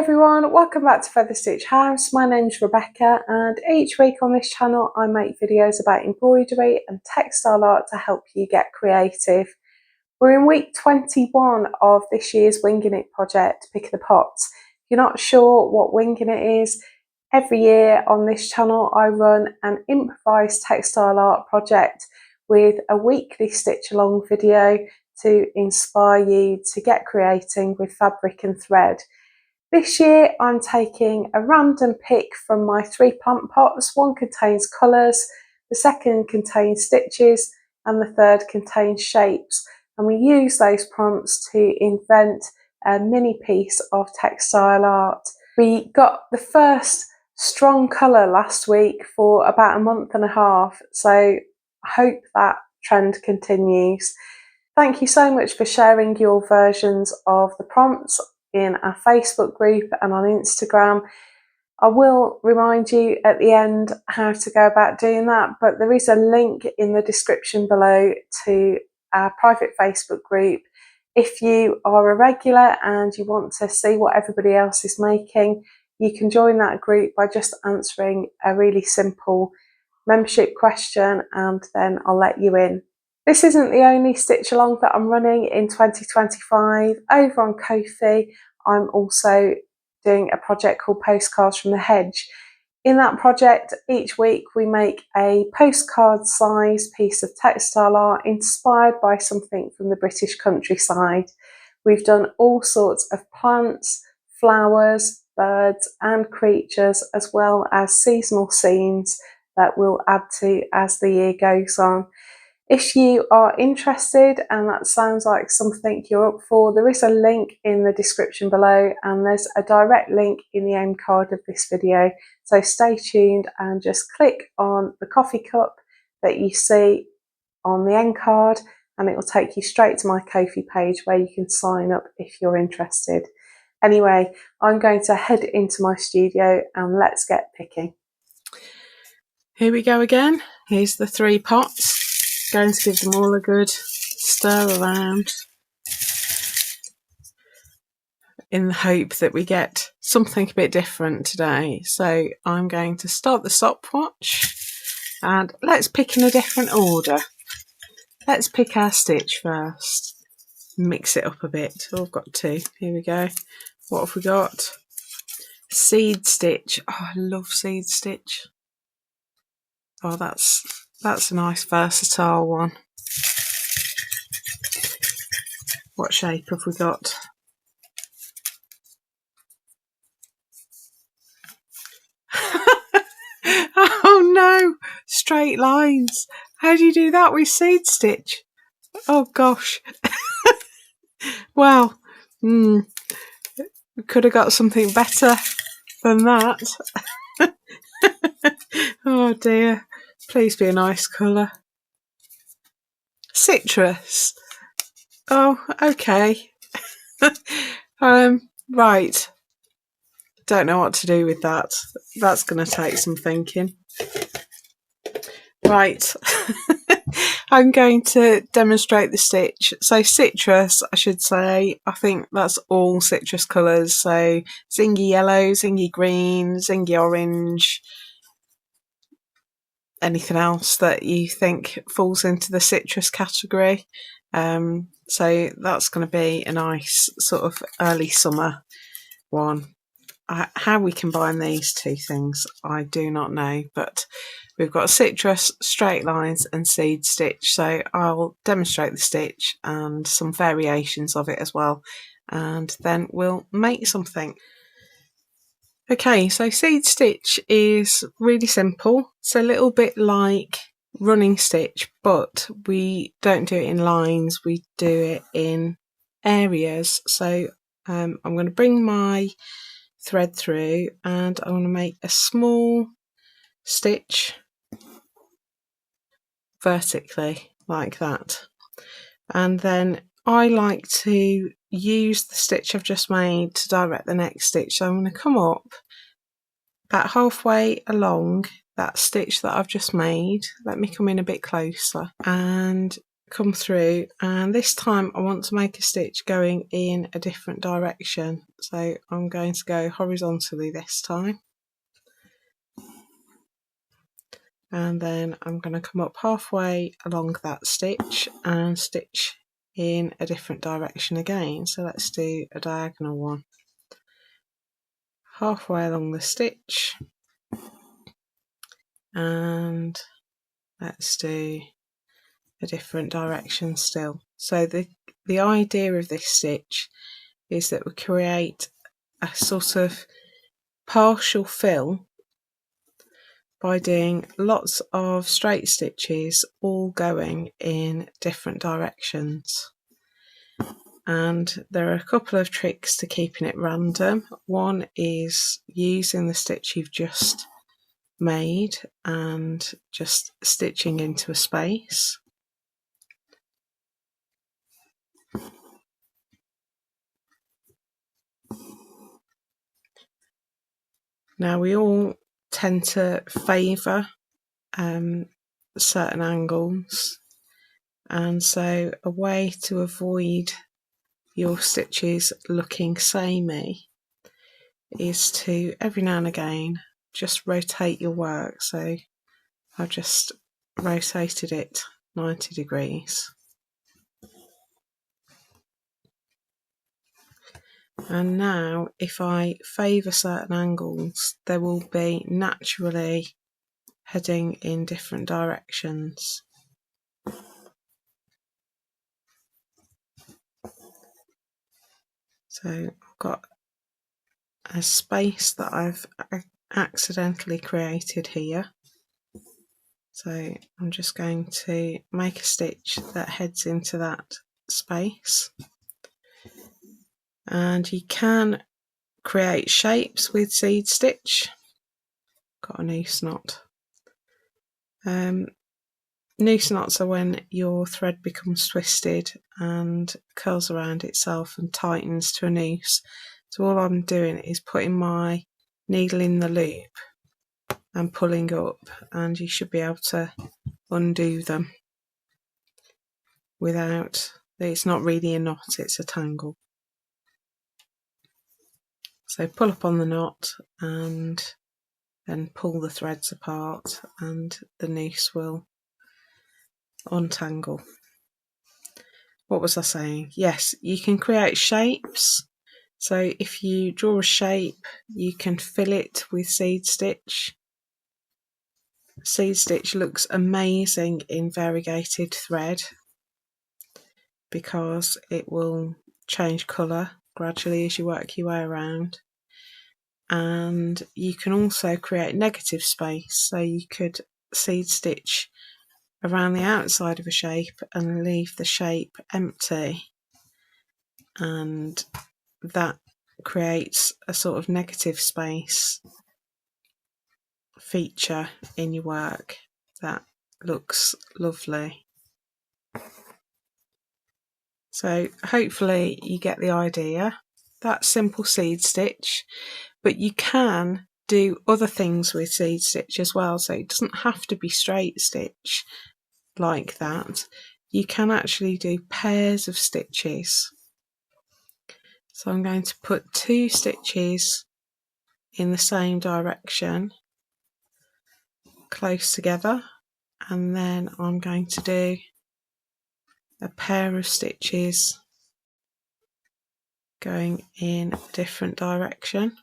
everyone, welcome back to Feather Stitch House. My name's Rebecca and each week on this channel I make videos about embroidery and textile art to help you get creative. We're in week 21 of this year's Winging It project, Pick the Pots. If you're not sure what Winging It is, every year on this channel I run an improvised textile art project with a weekly stitch along video to inspire you to get creating with fabric and thread. This year I'm taking a random pick from my 3 plant pots. One contains colours, the second contains stitches and the third contains shapes, and we use those prompts to invent a mini piece of textile art. We got the first strong colour last week for about a month and a half, so I hope that trend continues. Thank you so much for sharing your versions of the prompts in our Facebook group and on Instagram. I will remind you at the end how to go about doing that, but there is a link in the description below to our private Facebook group. If you are a regular and you want to see what everybody else is making, you can join that group by just answering a really simple membership question and then I'll let you in. This isn't the only stitch along that I'm running in 2025. Over on Ko-fi, I'm also doing a project called Postcards from the Hedge. In that project, each week we make a postcard size piece of textile art inspired by something from the British countryside. We've done all sorts of plants, flowers, birds and creatures, as well as seasonal scenes that we'll add to as the year goes on. If you are interested and that sounds like something you're up for, there is a link in the description below and there's a direct link in the end card of this video. So stay tuned and just click on the coffee cup that you see on the end card and it will take you straight to my Ko-fi page where you can sign up if you're interested. Anyway, I'm going to head into my studio and let's get picking. Here we go again. Here's the 3 pots. Going to give them all a good stir around in the hope that we get something a bit different today. So I'm going to start the stopwatch and let's pick in a different order. Let's pick our stitch first. Mix it up a bit. Oh, I've got 2. Here we go. What have we got? Seed stitch. Oh, I love seed stitch. Oh, that's a nice versatile one. What shape have we got? Oh no, straight lines. How do you do that with seed stitch? Oh gosh. Well, we could have got something better than that. Oh dear. Please be a nice colour. Citrus. Oh, okay. Right. Don't know what to do with that. That's going to take some thinking. Right. I'm going to demonstrate the stitch. So citrus, I should say, I think that's all citrus colours. So zingy yellow, zingy green, zingy orange, anything else that you think falls into the citrus category. So that's going to be a nice sort of early summer one. How we combine these 2 things I do not know, but we've got citrus, straight lines and seed stitch, so I'll demonstrate the stitch and some variations of it as well, and then we'll make something. Okay, so seed stitch is really simple. It's a little bit like running stitch, but we don't do it in lines, we do it in areas. So I'm going to bring my thread through and I want to make a small stitch vertically like that, and then I like to use the stitch I've just made to direct the next stitch. So I'm going to come up about halfway along that stitch that I've just made. Let me come in a bit closer and come through, and this time I want to make a stitch going in a different direction, so I'm going to go horizontally this time, and then I'm going to come up halfway along that stitch and stitch in a different direction again. So let's do a diagonal one. Halfway along the stitch, and let's do a different direction still. So the idea of this stitch is that we create a sort of partial fill by doing lots of straight stitches all going in different directions. And there are a couple of tricks to keeping it random. One is using the stitch you've just made and just stitching into a space. Now we all tend to favour certain angles, and so a way to avoid your stitches looking samey is to every now and again just rotate your work. So I've just rotated it 90 degrees. And now if I favour certain angles, they will be naturally heading in different directions. So I've got a space that I've accidentally created here. So I'm just going to make a stitch that heads into that space. And you can create shapes with seed stitch. Got a noose knot. Noose knots are when your thread becomes twisted and curls around itself and tightens to a noose. So all I'm doing is putting my needle in the loop and pulling up, and you should be able to undo them without, it's not really a knot, it's a tangle. So pull up on the knot and then pull the threads apart and the noose will untangle. What was I saying? Yes, you can create shapes. So if you draw a shape, you can fill it with seed stitch. Seed stitch looks amazing in variegated thread because it will change colour gradually as you work your way around. And you can also create negative space, so you could seed stitch around the outside of a shape and leave the shape empty, and that creates a sort of negative space feature in your work that looks lovely. So hopefully you get the idea. That's simple seed stitch, but you can do other things with seed stitch as well, so it doesn't have to be straight stitch like that. You can actually do pairs of stitches. So I'm going to put 2 stitches in the same direction close together, and then I'm going to do a pair of stitches going in a different direction.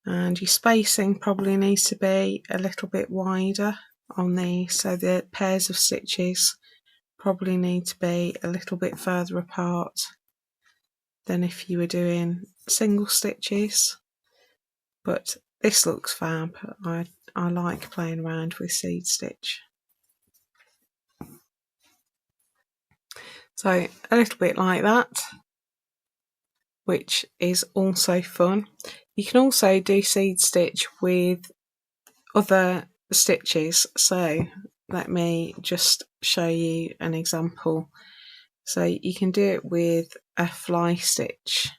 And your spacing probably needs to be a little bit wider on these, so the pairs of stitches probably need to be a little bit further apart than if you were doing single stitches. But this looks fab. I like playing around with seed stitch. So a little bit like that, which is also fun. You can also do seed stitch with other stitches. So let me just show you an example. So you can do it with a fly stitch.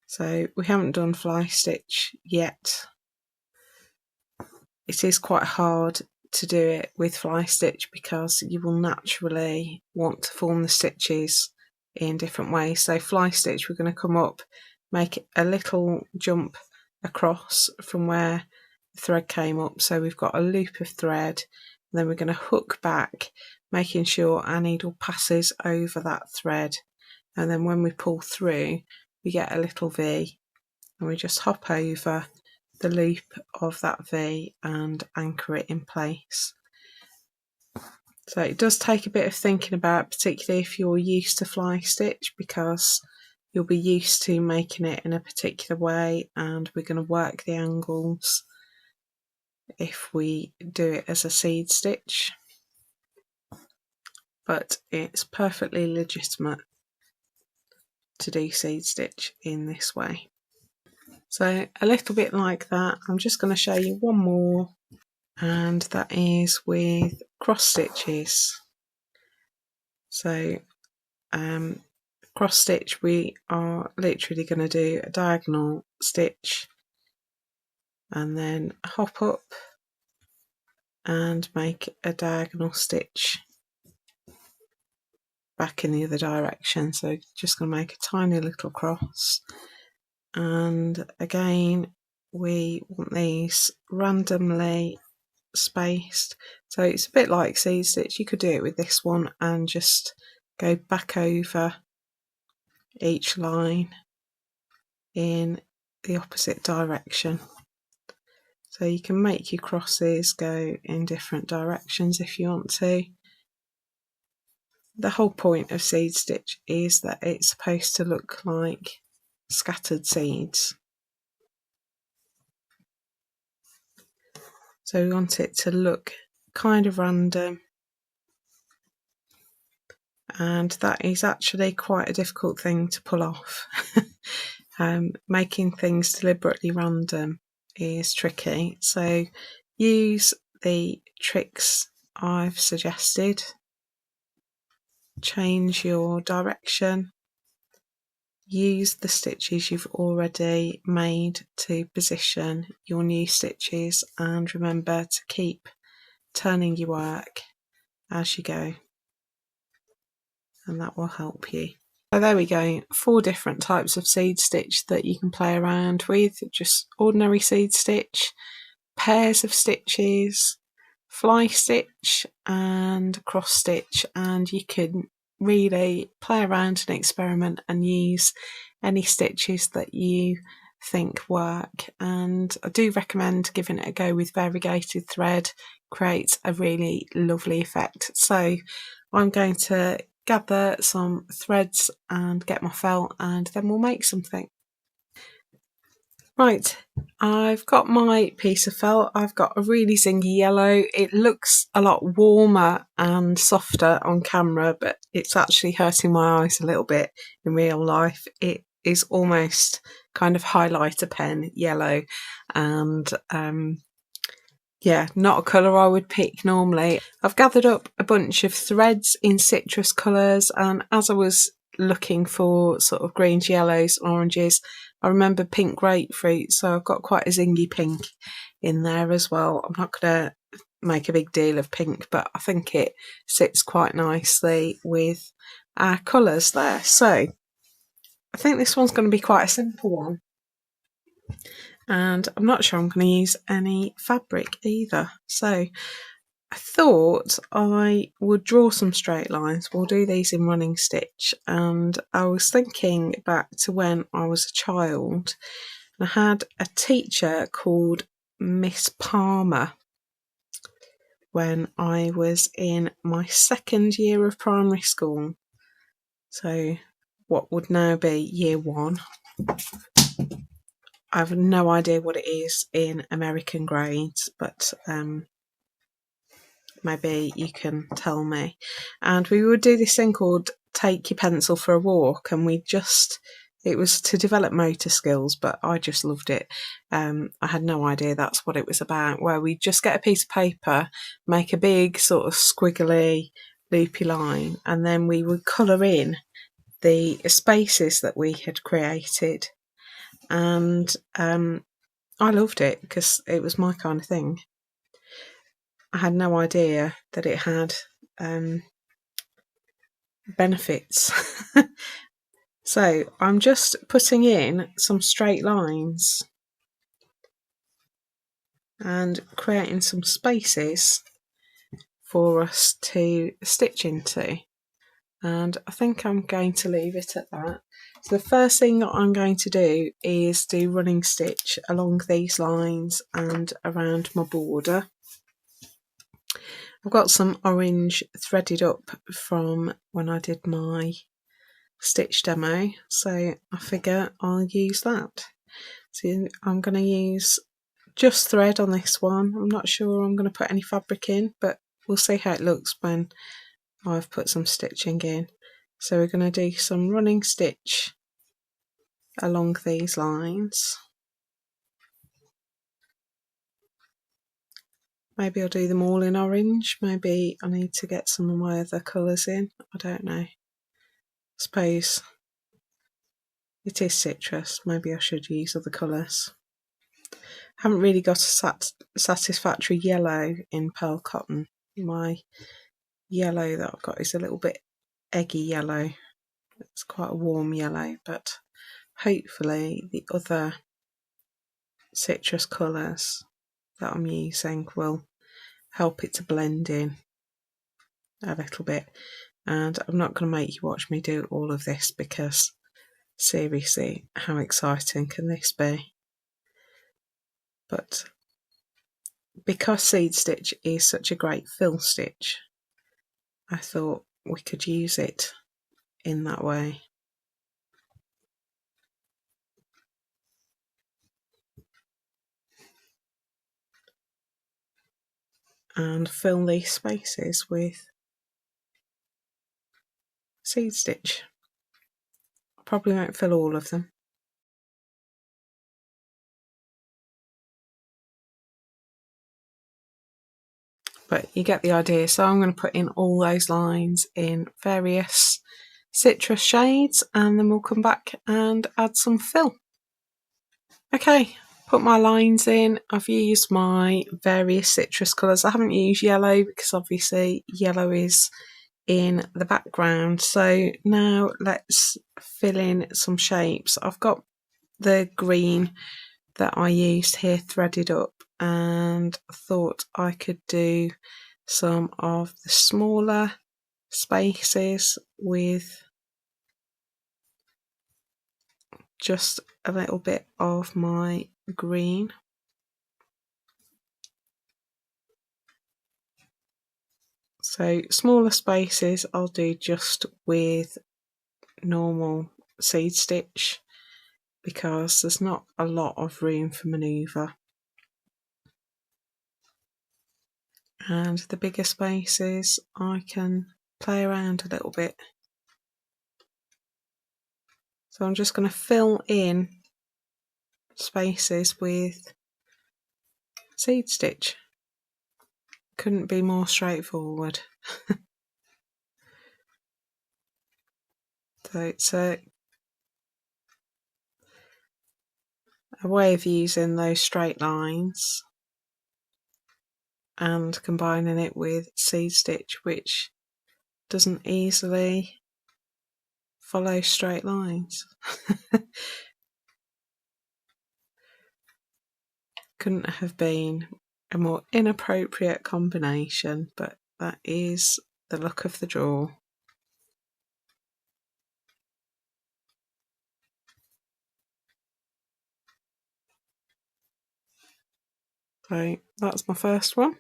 So we haven't done fly stitch yet, it is quite hard to do it with fly stitch because you will naturally want to form the stitches in different ways. So fly stitch, we're going to come up, make a little jump across from where the thread came up, so we've got a loop of thread, and then we're going to hook back, making sure our needle passes over that thread, and then when we pull through we get a little V, and we just hop over the loop of that V and anchor it in place. So it does take a bit of thinking about, particularly if you're used to fly stitch, because you'll be used to making it in a particular way, and we're going to work the angles if we do it as a seed stitch, but it's perfectly legitimate to do seed stitch in this way. So a little bit like that. I'm just going to show you one more, and that is with cross stitches. So cross stitch, we are literally going to do a diagonal stitch and then hop up and make a diagonal stitch back in the other direction. So just going to make a tiny little cross, and again we want these randomly spaced, so it's a bit like seed stitch. You could do it with this one and just go back over each line in the opposite direction. So you can make your crosses go in different directions if you want to. The whole point of seed stitch is that it's supposed to look like scattered seeds. So we want it to look kind of random, and that is actually quite a difficult thing to pull off. Making things deliberately random is tricky, so use the tricks I've suggested. Change your direction, use the stitches you've already made to position your new stitches, and remember to keep turning your work as you go, and that will help you. So there we go, 4 different types of seed stitch that you can play around with. Just ordinary seed stitch, pairs of stitches, fly stitch and cross stitch, and you can really play around and experiment and use any stitches that you think work. And I do recommend giving it a go with variegated thread, creates a really lovely effect. So I'm going to gather some threads and get my felt, and then we'll make something. Right, I've got my piece of felt. I've got a really zingy yellow. It looks a lot warmer and softer on camera, but it's actually hurting my eyes a little bit in real life. It is almost kind of highlighter pen yellow, and yeah, not a colour I would pick normally. I've gathered up a bunch of threads in citrus colours, and as I was looking for sort of greens, yellows, oranges, I remember pink grapefruit, so I've got quite a zingy pink in there as well. I'm not going to make a big deal of pink, but I think it sits quite nicely with our colours there. So I think this one's going to be quite a simple one, and I'm not sure I'm going to use any fabric either. So I thought I would draw some straight lines. We'll do these in running stitch, and I was thinking back to when I was a child. I had a teacher called Miss Palmer when I was in my 2nd year of primary school. So what would now be year 1. I have no idea what it is in American grades, but maybe you can tell me. And we would do this thing called take your pencil for a walk, and it was to develop motor skills, but I just loved it. I had no idea that's what it was about, where we just get a piece of paper, make a big sort of squiggly loopy line, and then we would colour in the spaces that we had created. And I loved it because it was my kind of thing. I had no idea that it had benefits. So I'm just putting in some straight lines and creating some spaces for us to stitch into, and I think I'm going to leave it at that. So the first thing that I'm going to do is do running stitch along these lines and around my border. I've got some orange threaded up from when I did my stitch demo, so I figure I'll use that. So I'm going to use just thread on this one. I'm not sure I'm going to put any fabric in, but we'll see how it looks when I've put some stitching in. So we're going to do some running stitch along these lines. Maybe I'll do them all in orange. Maybe I need to get some of my other colours in. I don't know. I suppose it is citrus. Maybe I should use other colours. Haven't really got a satisfactory yellow in pearl cotton. My yellow that I've got is a little bit eggy yellow. It's quite a warm yellow, but hopefully the other citrus colours that I'm using will help it to blend in a little bit. And I'm not going to make you watch me do all of this, because seriously, how exciting can this be? But because seed stitch is such a great fill stitch, I thought we could use it in that way. And fill these spaces with seed stitch. I probably won't fill all of them. But you get the idea. So I'm going to put in all those lines in various citrus shades, and then we'll come back and add some fill. Okay, put my lines in. I've used my various citrus colours. I haven't used yellow because obviously yellow is in the background. So now let's fill in some shapes. I've got the green that I used here threaded up, and thought I could do some of the smaller spaces with just a little bit of my green. So smaller spaces I'll do just with normal seed stitch, because there's not a lot of room for manoeuvre. And the bigger spaces I can play around a little bit. So I'm just going to fill in spaces with seed stitch. Couldn't be more straightforward. So it's a way of using those straight lines and combining it with seed stitch, which doesn't easily follow straight lines. Couldn't have been a more inappropriate combination, but that is the luck of the draw. So that's my first one.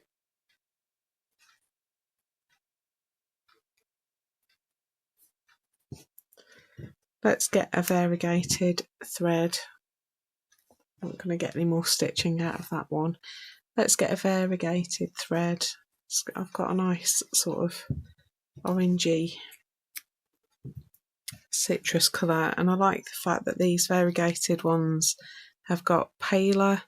Let's get a variegated thread. I'm not going to get any more stitching out of that one. Let's get a variegated thread. I've got a nice sort of orangey citrus colour, and I like the fact that these variegated ones have got paler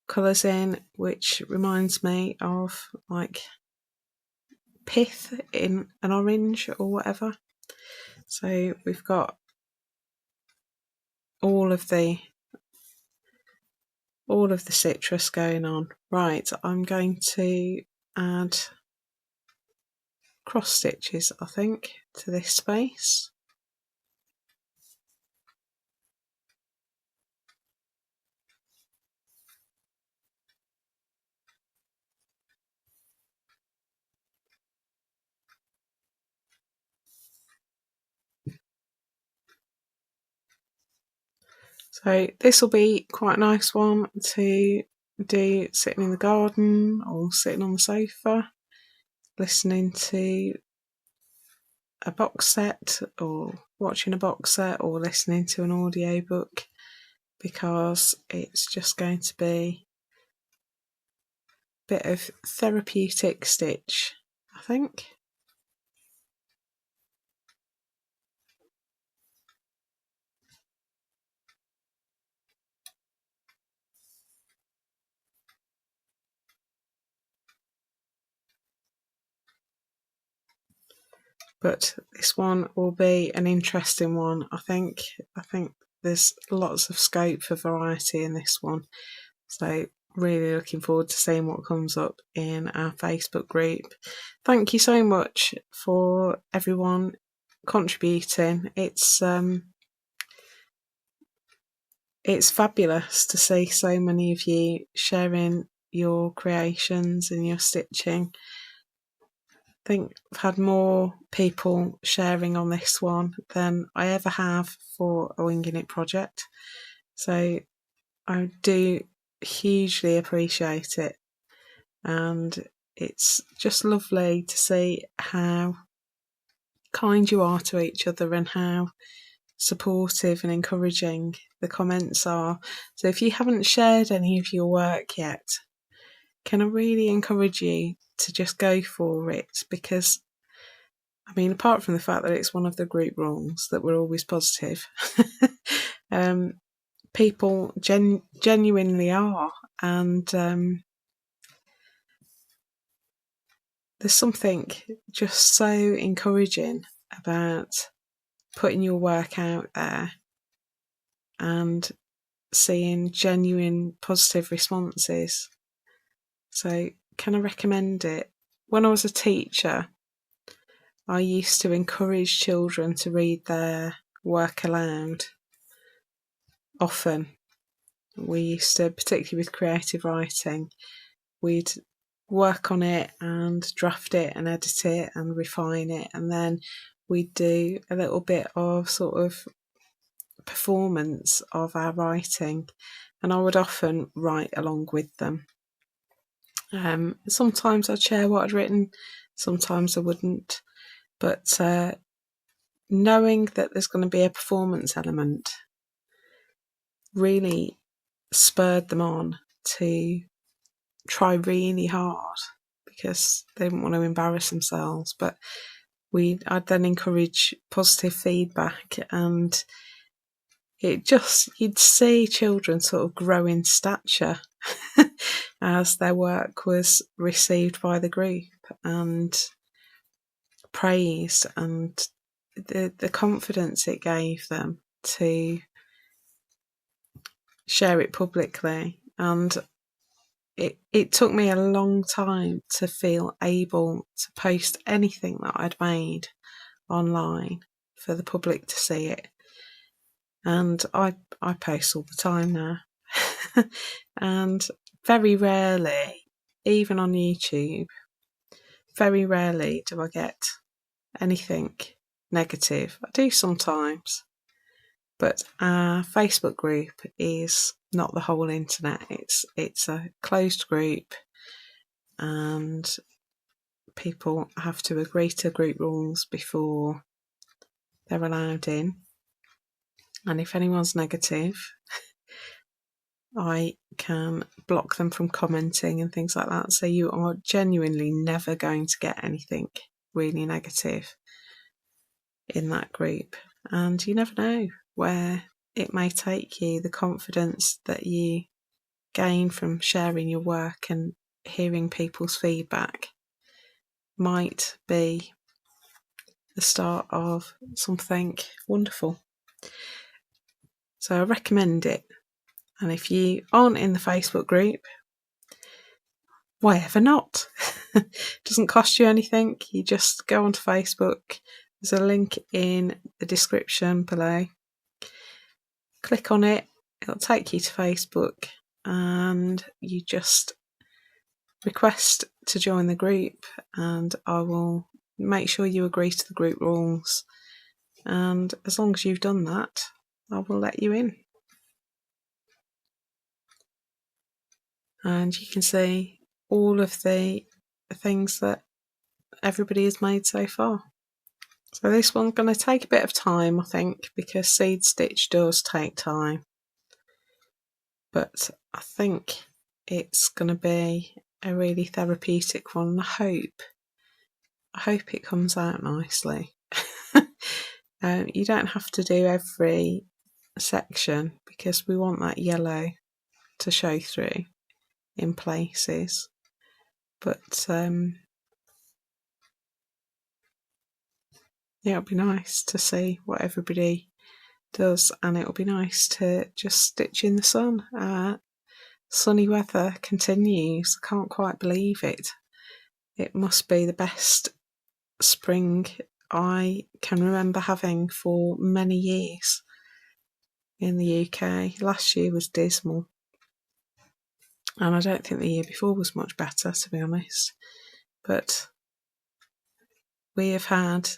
colours in, which reminds me of like pith in an orange or whatever. So we've got all of the all of the citrus going on. Right, I'm going to add cross stitches, I think, to this space. So this will be quite a nice one to do sitting in the garden or sitting on the sofa, listening to a box set or watching a box set or listening to an audiobook, because it's just going to be a bit of therapeutic stitch, I think. But this one will be an interesting one, I think. I think there's lots of scope for variety in this one. So really looking forward to seeing what comes up in our Facebook group. Thank you so much for everyone contributing. It's fabulous to see so many of you sharing your creations and your stitching. I think I've had more people sharing on this one than I ever have for a Winging It project. So I do hugely appreciate it. And it's just lovely to see how kind you are to each other and how supportive and encouraging the comments are. So if you haven't shared any of your work yet, can I really encourage you to just go for it? Because, I mean, apart from the fact that it's one of the group rules that we're always positive, people genuinely are. And there's something just so encouraging about putting your work out there and seeing genuine positive responses. So can I recommend it? When I was a teacher, I used to encourage children to read their work aloud often. We used to, particularly with creative writing, we'd work on it and draft it and edit it and refine it, and then we'd do a little bit of sort of performance of our writing, and I would often write along with them. Sometimes I'd share what I'd written, sometimes I wouldn't, but knowing that there's going to be a performance element really spurred them on to try really hard, because they didn't want to embarrass themselves. But I'd then encourage positive feedback, and you'd see children sort of grow in stature as their work was received by the group and praised, and the confidence it gave them to share it publicly. And it took me a long time to feel able to post anything that I'd made online for the public to see it. And I post all the time now. And very rarely, even on YouTube, very rarely do I get anything negative. I do sometimes, but our Facebook group is not the whole internet. It's a closed group, and people have to agree to group rules before they're allowed in. And if anyone's negative, I can block them from commenting and things like that. So you are genuinely never going to get anything really negative in that group. And you never know where it may take you. The confidence that you gain from sharing your work and hearing people's feedback might be the start of something wonderful. So I recommend it. And if you aren't in the Facebook group, why ever not? Doesn't cost you anything. You just go onto Facebook. There's a link in the description below. Click on it. It'll take you to Facebook, and you just request to join the group, and I will make sure you agree to the group rules. And as long as you've done that, I will let you in. And you can see all of the things that everybody has made so far. So this one's going to take a bit of time, I think, because seed stitch does take time. But I think it's going to be a really therapeutic one. I hope it comes out nicely. You don't have to do every section because we want that yellow to show through in places. But yeah, it'll be nice to see what everybody does, and it'll be nice to just stitch in the sun. Sunny weather continues. I can't quite believe it. It must be the best spring I can remember having for many years in the UK. Last year was dismal, and I don't think the year before was much better, to be honest. But we have had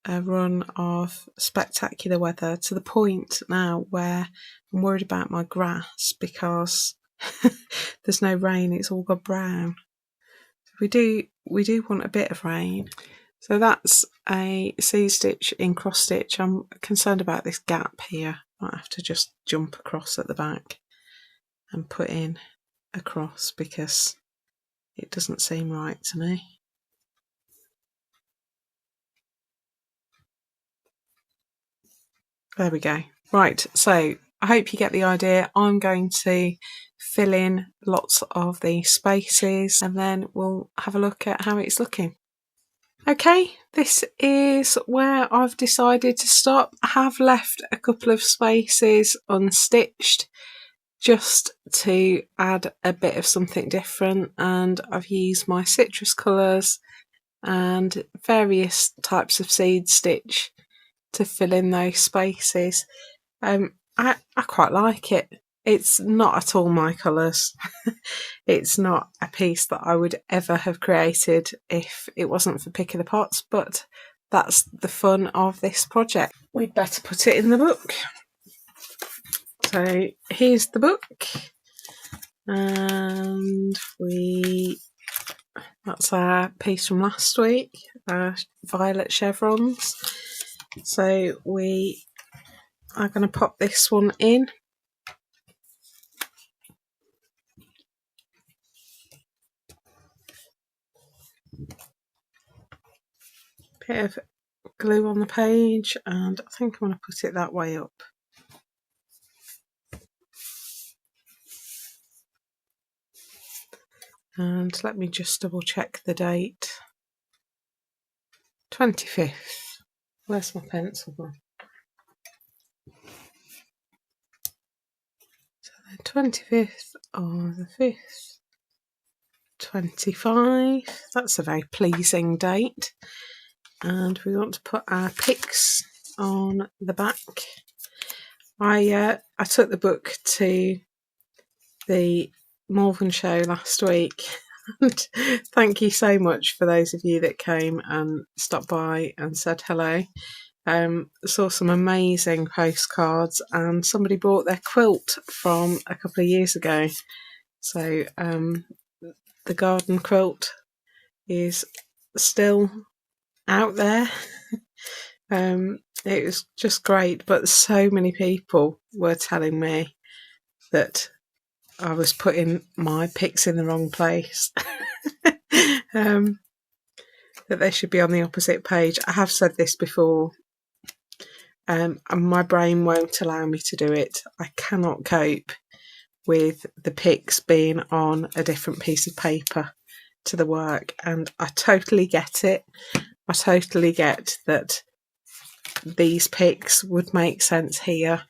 a run of spectacular weather to the point now where I'm worried about my grass because there's no rain, it's all gone brown. We do want a bit of rain. So that's a seed stitch in cross stitch. I'm concerned about this gap here. I might have to just jump across at the back and put in a cross because it doesn't seem right to me. There we go. Right, so I hope you get the idea. I'm going to fill in lots of the spaces and then we'll have a look at how it's looking. Okay, this is where I've decided to stop. I have left a couple of spaces unstitched just to add a bit of something different, and I've used my citrus colours and various types of seed stitch to fill in those spaces. I quite like it. It's not at all my colours. It's not a piece that I would ever have created if it wasn't for Pick of the Pots, but that's the fun of this project. We'd better put it in the book. So here's the book, and that's our piece from last week, violet chevrons. So we are going to pop this one in. Bit of glue on the page, and I think I'm going to put it that way up. And let me just double check the date. 25th. Where's my pencil gone? So the 25th of the 5th. 25. That's a very pleasing date. And we want to put our picks on the back. I took the book to the Malvern show last week, and thank you so much for those of you that came and stopped by and said hello. Saw some amazing postcards, and somebody bought their quilt from a couple of years ago. So the garden quilt is still out there. It was just great, but so many people were telling me that I was putting my picks in the wrong place. That they should be on the opposite page. I have said this before, and my brain won't allow me to do it. I cannot cope with the picks being on a different piece of paper to the work, and I totally get it. I totally get that these picks would make sense here,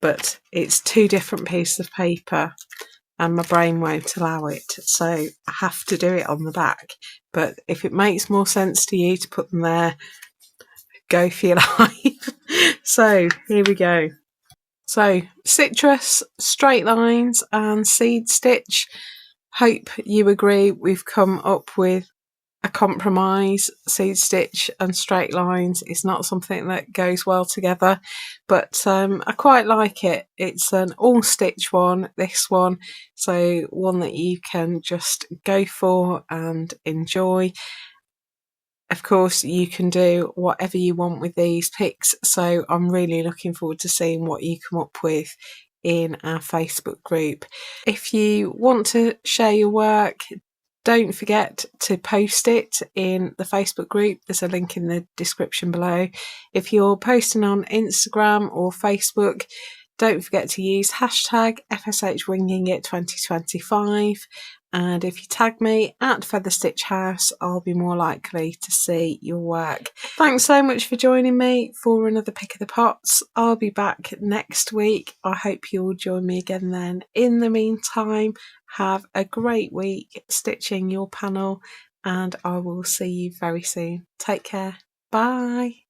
but it's 2 different pieces of paper and my brain won't allow it, so I have to do it on the back. But if it makes more sense to you to put them there, go for your life. So here we go. So citrus, straight lines and seed stitch. Hope you agree we've come up with a compromise. Seed stitch and straight lines is not something that goes well together, but I quite like it. It's an all stitch one, this one, so one that you can just go for and enjoy. Of course, you can do whatever you want with these picks, so I'm really looking forward to seeing what you come up with in our Facebook group. If you want to share your work, don't forget to post it in the Facebook group. There's a link in the description below. If you're posting on Instagram or Facebook, don't forget to use hashtag FSHWingingIt2025. And if you tag me at Feather Stitch House, I'll be more likely to see your work. Thanks so much for joining me for another Pick of the Pots. I'll be back next week. I hope you'll join me again then. In the meantime, have a great week stitching your panel, and I will see you very soon. Take care. Bye.